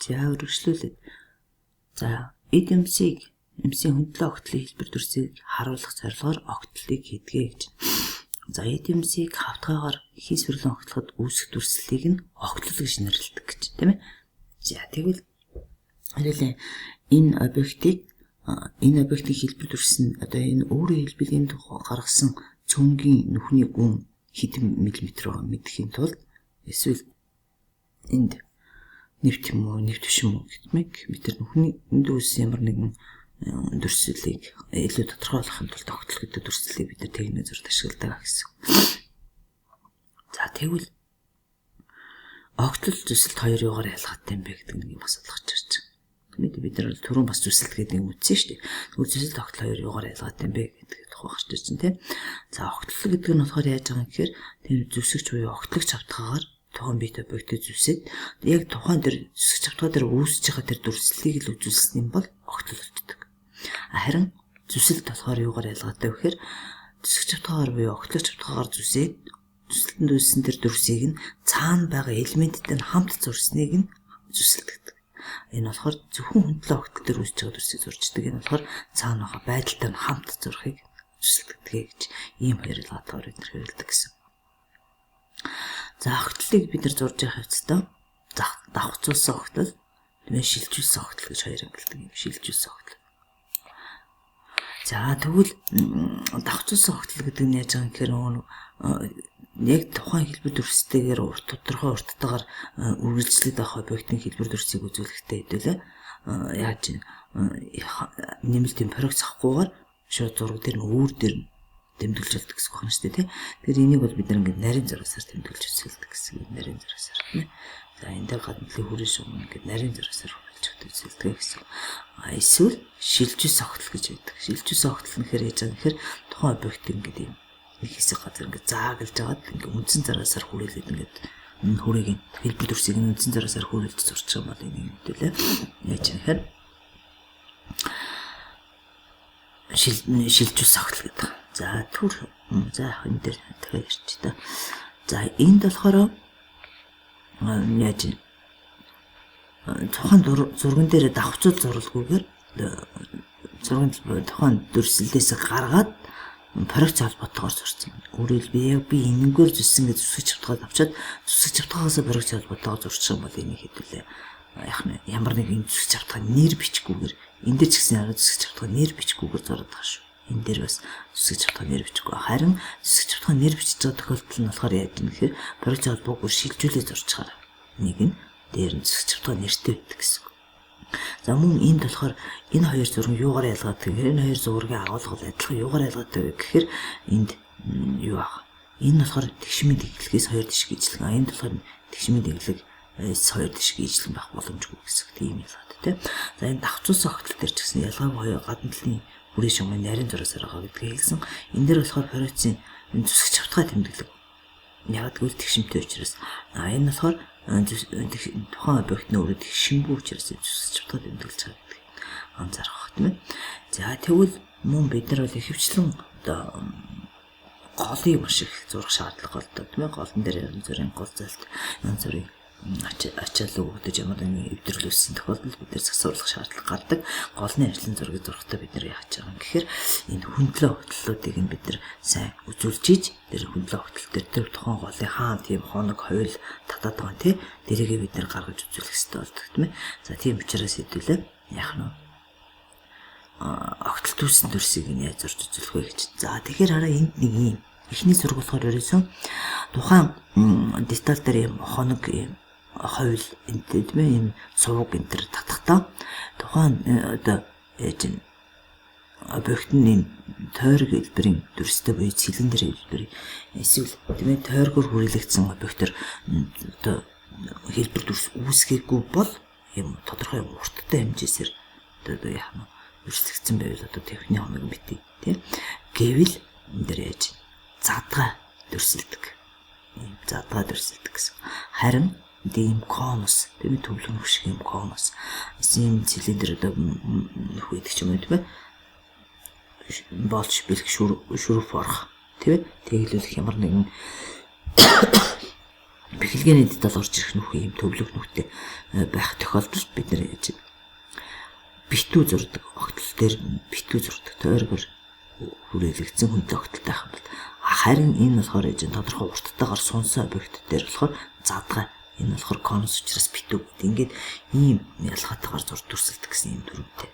За өргөжлүүлээд. За эд эмсийн хөндлөө огтлын хэлбэр дүрсийг харуулах зорилгоор огтлыг хийдгээ гэж. За эд эмсийг хавтгаагаар хийс бүрлэн огтлоход үүсэх дүрслэлийг нь огтлол гэж нэрлэдэг гэж тийм ээ. За тэгвэл харин энэ объектын хэлбэр дүрс нь одоо энэ өөрийн хэлбэрийн тухай гаргасан цөмгийн нүхний гүн хэдэн миллиметр байгаа мэдхийн тулд эсвэл энд нэвт юм уу нэвт биш юм уу гэдмэг метр нүхний дүүс ямар нэгэн дүрслэлийг илүү тодорхойлохын тулд огтлол гэдэг дүрслэлийг бид техникийн зурд ашигладаг гэсэн. За тэгвэл огтлол зүсэлт хоёр юугаар ялгаатай юм бэ гэдэг нэг юм асуудал гарч ирж байна. Бид нар түрүүн бас зүсэлт гэдэг юм үзсэн шүү дээ. Тэгвэл зүсэлт огтлол хоёр юугаар ялгаатай юм бэ гэдэг тухай гарч ирж байна тийм. За огтлол гэдэг нь болохоор яаж байгаа юм гэхээр тэр зүсэгч буюу огтлогч автгаагаар тухайн бит объектыг зүсээд яг тухайн тэр зүсэгч автгаа дээр үүсэж байгаа тэр дүрслэлийг л үзүүлсэн юм бол огтлол болдог. Харин зүсэлт болохоор юугаар ялгаатай вэ гэхээр зүсэгч автгаагаар буюу огтлогч автгаагаар зүсээд зүсэлтэнд үүссэн тэр дүрсийг нь цаана байгаа элементтэй нь хамт зурсныг нь зүсэлт гэдэг. Энэ болохоор зөвхөн хөндлөө огтол дээр үүсэж байгаа дүрсийг зурчдаг. Энэ болохоор цаана байгаа байдалтай нь хамт зурхыг зүсэлт гэдэг гэж ийм хоёр ялгаагаар бид нэрлэдэг гэсэн. За огтлыг бид нар зурж явах хэвчээ давхцуулсан огтол, тэгээ шилжүүлсэн огтол гэж хоёр ангилдаг юм. Шилжүүлсэн огтол. За тэгвэл давхцуулсан огтол гэдэг нь яаж байгаа юм гэхээр яг тухайн хэлбэр дүрстэйгээр тодорхой урттайгаар үргэлжлээд байх объектын хэлбэр дүрсийг үзүүлэхдээ хэдүүлээ яаж нэмэлтийн проект авахгүйгээр шууд зураг дээр нь өөр дээр нь тэмдэглэж болдог гэсэн үг байна шүү дээ тийм. Тэгэхээр энийг бол бид нар ингээд нарийн зурагсаар тэмдэглэж үзүүлдэг гэсэн үг нарийн зурагсаар тийм. За энэ дээр гаднaalын хүрээ шугам ингээд нарийн зурагсаар хөрвүүлж үзүүлдэг гэсэн. Эсвэл шилжүүлсэн огтол гэж байдаг. Шилжүүлсэн огтол нь хэрэг яаж байгаа гэхээр тухайн объект ингээд юм нэг хэсэг газар ингээд заагалж агаад ингээд үндсэн зараасаар хүрээлээд ингээд хүрээгийн хэлбэр дүрсийг нь үндсэн зараасаар хүрээлж зурч байгаа юм бол энийг хэвдүүлээ. Яаж юм хэрэг шилжүүлсэн огтол гэдэг. За түр за энэ дээр тэгээ ирч та. За энд болохоор яаж тухайн зурган дээр давхцуул зуралгүйгээр зургийн тухайн дүрслэлээс гаргаад проект холбоотойгоор зурсан. Өөрөөр би энэгээр зүссэн гэж зүсгэж автгаад авчаад зүсгэж автгаагаас проект холбоотойгоор зурчих юм бол энийг хэдүүлээ. Ямар нэг юм зүсгэж автгаа нэр бичгүйгээр энэ дээр ч гэсэн арга зүсгэж автгаа нэр бичгүйгээр зураад байгаа шүү. Энэ дээр бас зүсгэж автгаа нэр бичихгүй. Харин зүсгэж автгаа нэр бичиж байгаа тохиолдол нь болохоор яаж юм гэхээр проект холбоогүй шилжүүлээ зурчихаар нэг нь дээр нь зүсгэж автгаа нэртэй байдаг гэсэн. За мөн энд болохоор энэ хоёр зураг юугаар ялгаадаг гэхээр энэ хоёр зургийн агуулга адилхан юугаар ялгаадаг вэ гэхээр энд юу аа. Энэ болохоор тэгшмийн дэглэгээс хоёр тишг ижлэг. Энд болохоор тэгшмийн дэглэг хоёр тишг ижлэг байх боломжгүй гэсэн тийм ялгаатай тийм. За энэ давхцуулсан огтол дээр ч гэсэн ялгаагүй хоёр гадна талын хүрээ шугамын нарийн зурагсаар байгаа гэдгийг хэлсэн. Энэ дээр болохоор проектын зүсгэж автгаа тэмдэглэг. Яг гэвэл тэгшмтэй учраас энэ болохоор тухайн объектны өөрөө тэгшмгүй учраас зүсгэж автгаа тэмдэглэж байгаа гэдэг анзаарах хэрэгтэй тийм ээ. За тэгвэл мөн бид нар бол ихэвчлэн одоо голыг маш их зурах шаардлага болдог тийм ээ. Голн дээр янз бүрийн гол зайлт янз бүрийн ачаалал өгдөж ямар нэг эвдэрлүүлсэн тохиолдолд бид нэр засварлах шаардлага гардаг. Голны ажлын зургийг зурхтаа бид нэр яаж байгаа юм гэхээр энэ хөндлөө огтлуудыг нь бид нэр сайн үзүүлж ийж тэр хөндлөө огтол дээр тэр тухайн голын хаан тийм хоног хойл татаад байгаа тийм дэрийгээ бид нэр гаргаж үзүүлэх хэрэгтэй болдог тийм ээ. За тийм учраас хэдүүлээ яах нь огтол түүсэн дүрсийг нь яаж зурж үзүүлэх вэ гэж. За тэгэхээр хараа энд нэг юм эхний зураг болохоор ерөөсөн тухайн деталь дээр юм хоног юм хойл энтэй тийм ээ юм сувг энэ төр татахтаа тухайн одоо яаж юм объект нь тойрог хэлбэрийн дүрстэй буюу цилиндр хэлбэрийн эсвэл тийм ээ тойргоор хүрээлэгдсэн объектор одоо хэлбэр дүрс үүсгээгүй бол юм тодорхой урттай хэмжээсээр одоо яах нь үрсгэгдсэн байвал одоо техникийн хоног битий тийм гэвэл энэ дээр яаж задгаа дүрсэлдэг. Ийм задгаа дүрсэлдэг гэсэн. Харин ийм конус тийм төвлөрөх шиг ийм конус ийм цилиндр одоо нөх байдаг ч юм уу тийм ээ болж бэлг шүрүүф орох тийм ээ тэглүүлэх ямар нэгэн бэлгээний деталь орж ирэх нүхий юм төвлөг нүхтэй байх тохиолдолд бид нэр яаж битүү зурдаг огтл дээр битүү зурдаг тойргоор хүрээлэгдсэн хүнтэй огтолтой байх юм бол харин энэ болохоор яаж тодорхой урттайгаар сунсан объект дээр болохоор задгай энэ болохоор конус учраас битүү гэдэг. Ингээд ийм ялгаатайгаар зур дүрсэлдэг гэсэн юм төрөвтэй.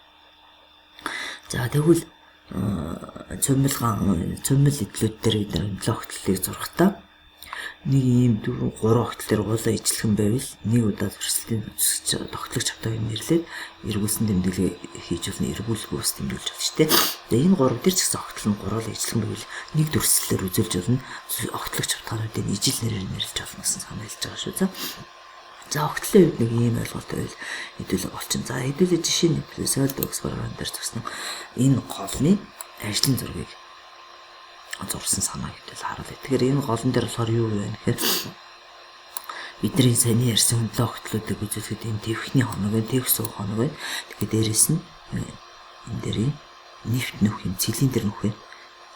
За тэгвэл цомил идлүүд дээр бид нар огтлыг зурхтаа нэг ийм 3 огтл дээр гуулаа ижлэхэн байвал нэг удаа зурсалтын үзэгч тогтлогч автыг нэрлээд эргүүлсэн тэмдэглэгээ хийж болно, эргүүлгүй ус тэмдэглэж болно шүү дээ. Тэгээ энэ 3 дээр ч гэсэн огтл нь гуруулаа ижлэхэн байвал нэг дүрслэлээр үзүүлж болно. Огтлогч автгаануудыг ижил нэрээр нэрлэж болно гэсэн санаа хэлж байгаа шүү. За огтлын үед нэг ийм ойлголт байвал хэдүүлэг болчин. За хэдүүлээ жишээ нь Soil Dogs програм дээр зурсан энэ голны ажлын зургийг зурсан санаа хэвэл харуулъя. Тэгэхээр энэ голон дээр болохоор юу вэ гэхээр бидний саний ярьсан хөндлөө огтлуудыг үзүүлэхэд энэ твхний хоног байна, твх суу хоног байна. Тэгэхээр дээрэс нь энэ дээрийн нефт нөх юм цилиндр нөх байна.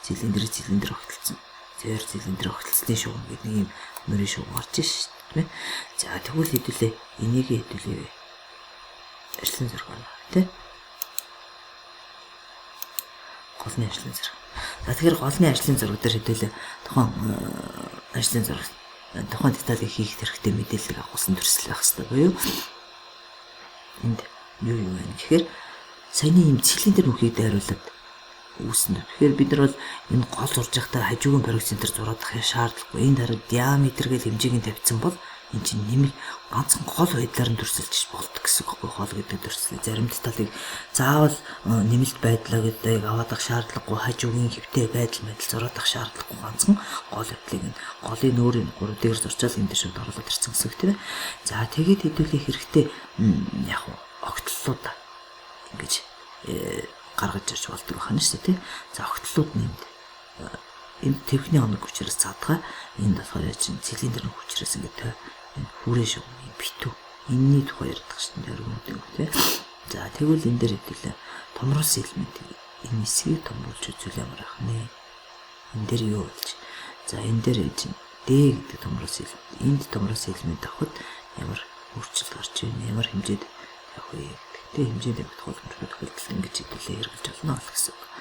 Цилиндр огтлцсон. Зөөр цилиндр огтлцсны шугам гэдэг нэг юм мөрийн шугам орж шít тийм ээ. За тэгвэл хэдүүлээ энийг хэдүүлээ ажлын зураг байна тий. Голны ажлын зураг. За тэгэхээр голны ажлын зураг дээр хэдүүлээ тухайн ажлын зураг тухайн деталийг хийх хэрэгтэй мэдээлэл авахсан төрсөл байх хэрэгтэй буюу энд юу вэ гэхээр саяны юм цилиндр нүхийг дайруулад үүснэ. Тэгэхээр бид нар бол энэ гол зурж байхдаа хажуугийн проекцентер зураадах шаардлагагүй. Энэ дараа диаметр гэх хэмжээг нь тавьсан бол энэ чинь нэмэг ганцхан гол байдлаар нь төрсөлж болдог гэсэн үг байхгүй. Гол гэдэг төрсөл зарим деталийг заавал нэмэлт байдлаа гэдгийг аваад ах шаардлагагүй, хажуугийн хэвтэй байдал зураадах шаардлагагүй ганцхан гол байдлыг нь голын нөөрийн 3 дээр зурчаал энэ дээр шууд оруулаад ирсэн гэсэн үг тийм ээ. За тэгээд хэдүүлээ хэрэгтэй яг огтлууд ингэж гаргаж ирж болдог байна шүү дээ. За огтлууд нэмд энэ твхний хоног учраас задгаа энэ болохоор чинь цилиндр хүчрээс ингээд энэ хүрээ шүү битүү энэний тухай ярьдаг шүү дээ өргөмөд тий. За тэгвэл энэ дээр хэдүүлээ томруулсан элемент энэ хэсгийг томруулж үзүүл ямар ах нэ. Энэ дээр юу болж за энэ дээр чинь D гэдэг томруулсан элемент энд томруулсан элемент авахд ямар өөрчлөлт гарч ийн ямар хэмжээд явах вэ. Тэ хэмжээнд тавих тохиолдолд ингэж хэдүүлээ хэрэгжилж болно гэсэн үг.